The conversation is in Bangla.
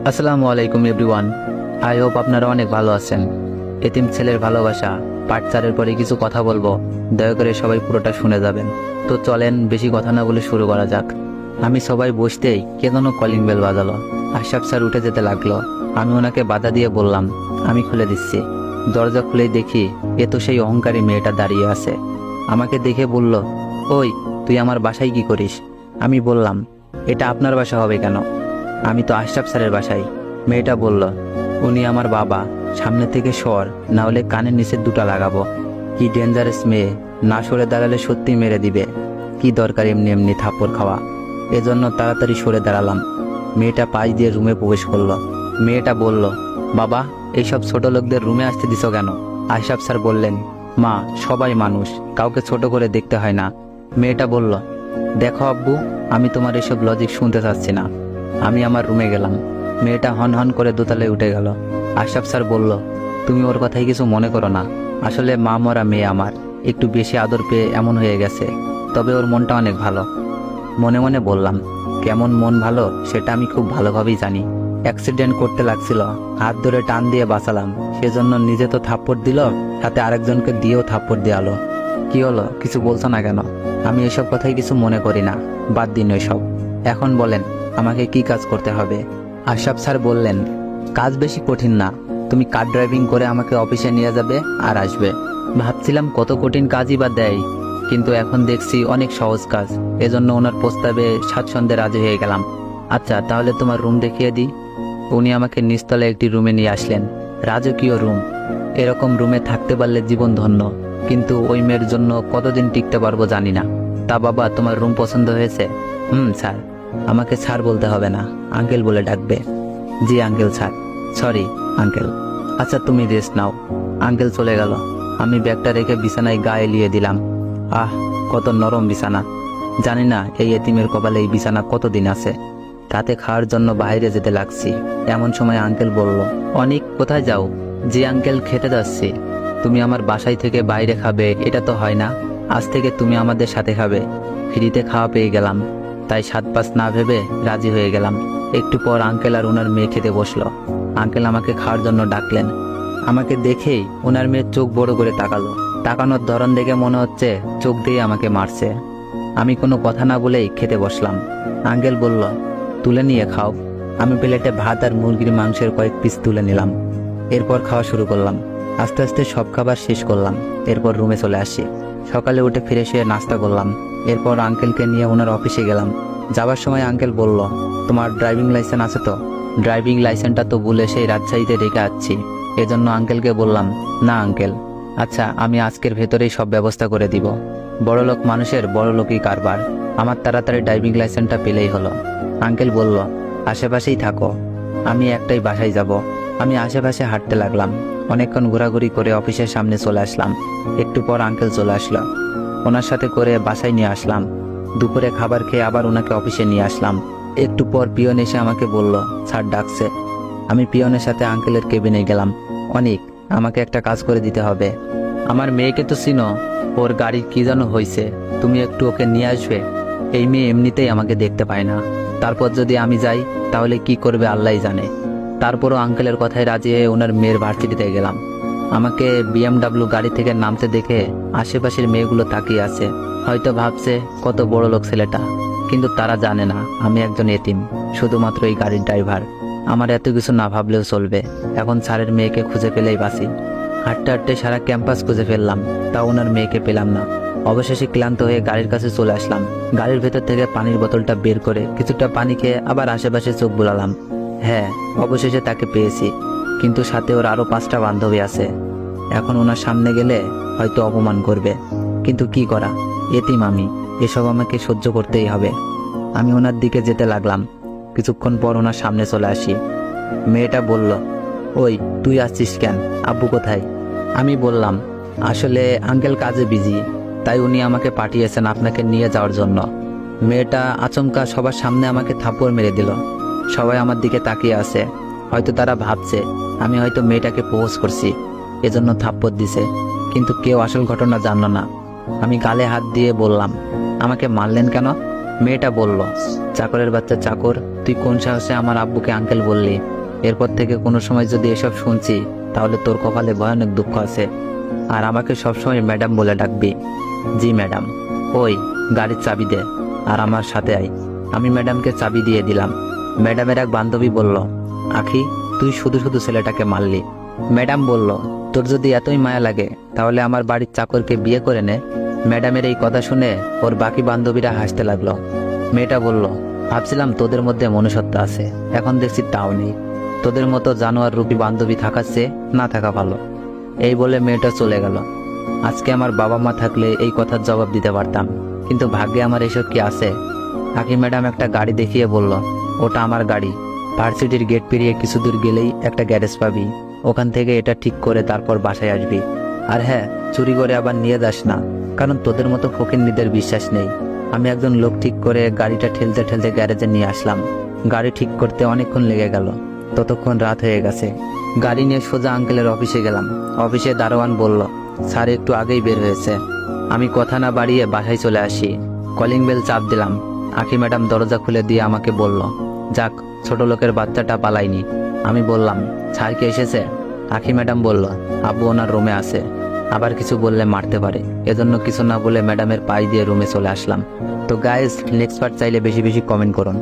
আসসালামু আলাইকুম এভরিওয়ান। আই হোপ আপনারা অনেক ভালো আছেন। এতিম ছেলের ভালোবাসা পার্ট 4-এর পরে কিছু কথা বলবো, দয়া করে সবাই পুরোটা শুনে যাবেন। তো চলেন বেশি কথা না বলে শুরু করা যাক। আমি সবাই বসতেই কে যেন কলিং বেল বাজালো। আশরাফ স্যার উঠে যেতে লাগলো। আমি ওনাকে বাধা দিয়ে বললাম, আমি খুলে দিচ্ছি। দরজা খুলেই দেখি এ তো সেই অহংকারী মেয়েটা দাঁড়িয়ে আছে। আমাকে দেখে বলল, ওই তুই আমার বাসায় কি করিস? আমি বললাম, এটা আপনার বাসা হবে কেন? আমি তো আশরাফ স্যারের বাসায়। মেয়েটা বলল, উনি আমার বাবা, সামনে থেকে সর, না হলে কানের নিচে দুটা লাগাবো। কি ডেঞ্জারাস মেয়ে, না সরে দাঁড়ালে সত্যি মেরে দিবে। কি দরকার এমনি এমনি থাপ্পড় খাওয়া? এজন্য তাড়াতাড়ি সরে দাঁড়ালাম। মেয়েটা পাশ দিয়ে রুমে প্রবেশ করলো। মেয়েটা বলল, বাবা এইসব ছোট লোকদের রুমে আসতে দিছ কেন? আশরাফ স্যার বললেন, মা সবাই মানুষ, কাউকে ছোট করে দেখতে হয় না। মেয়েটা বলল, দেখো আব্বু, আমি তোমার এসব লজিক শুনতে চাচ্ছি না। আমি আমার রুমে গেলাম। মেয়েটা হন হন করে দোতলায় উঠে গেল। আশরাফ স্যার বলল, তুমি ওর কথাই কিছু মনে করো না। আসলে মা মরা মেয়ে আমার, একটু বেশি আদর পেয়ে এমন হয়ে গেছে। তবে ওর মনটা অনেক ভালো। মনে মনে বললাম, কেমন মন ভালো সেটা আমি খুব ভালোভাবেই জানি। অ্যাক্সিডেন্ট করতে লাগছিল, হাত ধরে টান দিয়ে বাঁচালাম। সেজন্য নিজে তো থাপ্পড় দিল, সাথে আরেকজনকে দিয়েও থাপ্পড় দেওয়ালো। কি হলো, কিছু বলছো না কেন? আমি এসব কথাই কিছু মনে করি না, বাদ দিন ওইসব। এখন বলেন আমাকে কি কাজ করতে হবে? আশরাফ স্যার বললেন, কাজ বেশি কঠিন না। তুমি কার ড্রাইভিং করে আমাকে অফিসে নিয়ে যাবে আর আসবে। ভাবছিলাম কত কঠিন কাজই বা দেয়, কিন্তু এখন দেখছি অনেক সহজ কাজ। এজন্য ওনার প্রস্তাবে স্বাচ্ছন্দ্যে রাজি হয়ে গেলাম। আচ্ছা তাহলে তোমার রুম দেখিয়ে দিই। উনি আমাকে নিচতলায় একটি রুমে নিয়ে আসলেন। রাজকীয় রুম। এরকম রুমে থাকতে পারলে জীবন ধন্য, কিন্তু ওই মেয়ের জন্য কতদিন টিকতে পারবো জানি না। তা বাবা, তোমার রুম পছন্দ হয়েছে? স্যার। আমাকে স্যার বলতে হবে না, আঙ্কেল বলে ডাকবে। জি আঙ্কেল স্যার। Sorry uncle. আচ্ছা তুমি রেস্ট নাও। আঙ্কেল চলে গেল। আমি ব্যাগটা রেখে বিছানায় গায়ে এলিয়ে দিলাম। আহ, কত নরম বিছানা। জানি না এই এতিমের কপালে এই বিছানা কতদিন আছে। রাতে খাওয়ার জন্য বাইরে যেতে লাগছি। এমন সময় আঙ্কেল বলল, অনেক কোথায় যাও? জি আঙ্কেল, খেতে যাচ্ছি। তুমি আমার বাসায় থেকে বাইরে খাবে এটা তো হয় না। আজ থেকে তুমি আমাদের সাথে খাবে। ফ্রিতে খাওয়া পেয়ে গেলাম, তাই সাত পাঁচ না ভেবে রাজি হয়ে গেলাম। একটু পর আঙ্কেল আর ওনার মেয়ে খেতে বসলো। আঙ্কেল আমাকে খাওয়ার জন্য ডাকলেন। আমাকে দেখেই ওনার মেয়ের চোখ বড় করে তাকালো। তাকানোর ধরন দেখে মনে হচ্ছে চোখ দিয়ে আমাকে মারছে। আমি কোনো কথা না বলেই খেতে বসলাম। আঙ্কেল বলল, তুলে নিয়ে খাও। আমি প্লেটে ভাত আর মুরগির মাংসের কয়েক পিস তুলে নিলাম। এরপর খাওয়া শুরু করলাম। আস্তে আস্তে সব খাবার শেষ করলাম। এরপর রুমে চলে আসি। সকালে উঠে ফ্রেশ হয়ে নাস্তা করলাম। এরপর আঙ্কেলকে নিয়ে ওনার অফিসে গেলাম। যাবার সময় আঙ্কেল বলল, তোমার ড্রাইভিং লাইসেন্স আছে তো? ড্রাইভিং লাইসেন্সটা তো ভুলে সেই রাজশাহীতে রেখে আসছি। এজন্য আঙ্কেলকে বললাম, না আঙ্কেল। আচ্ছা আমি আজকের ভেতরেই সব ব্যবস্থা করে দিব। বড়লোক মানুষের বড়লোকই কারবার। আমার তাড়াতাড়ি ড্রাইভিং লাইসেন্সটা পেলেই হলো। আঙ্কেল বলল, আশেপাশেই থাকো, আমি একটাই বাসায় যাব। আমি আশেপাশে হাঁটতে লাগলাম। অনেকক্ষণ ঘোরাঘুরি করে অফিসের সামনে চলে আসলাম। একটু পর আঙ্কেল চলে আসলো। ওনার সাথে করে বাসায় নিয়ে আসলাম। দুপুরে খাবার খেয়ে আবার ওনাকে অফিসে নিয়ে আসলাম। একটু পর পিয়ন এসে আমাকে বলল, স্যার ডাকছে। আমি পিয়নের সাথে আঙ্কেলের কেবিনে গেলাম। অনেক, আমাকে একটা কাজ করে দিতে হবে। আমার মেয়েকে তো চিনো, ওর গাড়ির কি যেন হয়েছে, তুমি একটু ওকে নিয়ে আসবে। এই মেয়ে এমনিতেই আমাকে দেখতে পায় না, তারপর যদি আমি যাই তাহলে কি করবে আল্লাহই জানে। তারপরও আঙ্কেলের কথায় রাজি হয়ে ওনার মেয়ের ভার্সিটিতে গেলাম। আমাকে BMW গাড়ি থেকে নামতে দেখে আশেপাশের মেয়েগুলো তাকিয়ে আছে। হয়তো ভাবছে কত বড় লোক ছেলেটা, কিন্তু তারা জানে না আমি একজন এতিম, শুধুমাত্র এই গাড়ির ড্রাইভার। আমার এত কিছু না ভাবলেও চলবে। এখন স্যারের মেয়েকে খুঁজে পেলেই বাঁচি। হাঁটতে হাঁটতে সারা ক্যাম্পাস খুঁজে ফেললাম, তা ওনার মেয়েকে পেলাম না। অবশেষে ক্লান্ত হয়ে গাড়ির কাছে চলে আসলাম। গাড়ির ভেতর থেকে পানির বোতলটা বের করে কিছুটা পানি খেয়ে আবার আশেপাশে চোখ বুলালাম। হ্যাঁ, অবশেষে তাকে পেয়েছি, কিন্তু সাথে ওর আরো 5টা বান্ধবী আছে। এখন ওনার সামনে গেলে হয়তো অপমান করবে, কিন্তু কি করা, এতিম আমি, এসব আমাকে সহ্য করতেই হবে। আমি ওনার দিকে যেতে লাগলাম। কিছুক্ষণ পর ওনার সামনে চলে আসি। মেয়েটা বলল, ওই তুই আসছিস কেন? আব্বু কোথায়? আমি বললাম, আসলে আঙ্কেল কাজে বিজি, তাই উনি আমাকে পাঠিয়েছেন আপনাকে নিয়ে যাওয়ার জন্য। মেয়েটা আচমকা সবার সামনে আমাকে থাপ্পড় মেরে দিল। সবাই আমার দিকে তাকিয়ে আছে। হয়তো তারা ভাবছে আমি হয়তো মেয়েটাকে প্রপোজ করছি, এজন্য থাপ্পড় দিছে, কিন্তু কেউ আসল ঘটনা জানলো না। আমি গালে হাত দিয়ে বললাম, আমাকে মারলেন কেন? মেয়েটা বলল, চাকরের বাচ্চা চাকর, তুই কোন সাহসে আমার আব্বুকে আঙ্কেল বললি? এরপর থেকে কোনো সময় যদি এসব শুনছি তাহলে তোর কপালে ভয়ানক দুঃখ আছে। আর আমাকে সবসময় ম্যাডাম বলে ডাকবি। জি ম্যাডাম। ওই গাড়ির চাবি দে আর আমার সাথে আয়। আমি ম্যাডামকে চাবি দিয়ে দিলাম। ম্যাডামের এক বান্ধবী বলল, আখি তুই শুধু শুধু ছেলেটাকে মারলি। ম্যাডাম বলল, তোর যদি এতই মায়া লাগে তাহলে আমার বাড়ির চাকরকে বিয়ে করে নে। ম্যাডামের এই কথা শুনে ওর বাকি বান্ধবীরা হাসতে লাগলো। মেয়েটা বলল, ভাবছিলাম তোদের মধ্যে মনুষ্যত্ব আছে, এখন দেখছি তাও নেই। তোদের মতো জানোয়ার রূপী বান্ধবী থাকার চেয়ে না থাকা ভালো। এই বলে মেয়েটা চলে গেল। আজকে আমার বাবা মা থাকলে এই কথার জবাব দিতে পারতাম, কিন্তু ভাগ্যে আমার এসব কি আছে। আখি ম্যাডাম একটা গাড়ি দেখিয়ে বলল, ওটা আমার গাড়ি। ভার্সিটির গেট পেরিয়ে কিছু দূর গেলেই একটা গ্যারেজ পাবি, ওখান থেকে এটা ঠিক করে তারপর বাসায় আসবি। আর হ্যাঁ, চুরি করে আবার নিয়ে যাস না, কারণ তোদের মতো ফকিন্নিদের বিশ্বাস নেই। আমি একজন লোক ঠিক করে গাড়িটা ঠেলতে ঠেলতে গ্যারেজে নিয়ে আসলাম। গাড়ি ঠিক করতে অনেকক্ষণ লেগে গেল, ততক্ষণ রাত হয়ে গেছে। গাড়ি নিয়ে সোজা আঙ্কেলের অফিসে গেলাম। অফিসে দারোয়ান বলল, স্যার একটু আগেই বের হয়েছে। আমি কথা না বাড়িয়ে বাসায় চলে আসি। কলিং বেল চাপ দিলাম। আখি ম্যাডাম দরজা খুলে দিয়ে আমাকে বলল, যাক ছোট লোকের বাচ্চাটা পালায়নি। আমি বললাম, স্যার কি এসেছে? আখি ম্যাডাম বলল, আব্বু ওনার রুমে আছে, আবার কিছু বললে মারতে পারে, এজন্য কিছু না বলে ম্যাডামের পায়ে দিয়ে রুমে চলে আসলাম। তো গাইস, নেক্সট পার্ট চাইলে বেশি বেশি কমেন্ট করুন।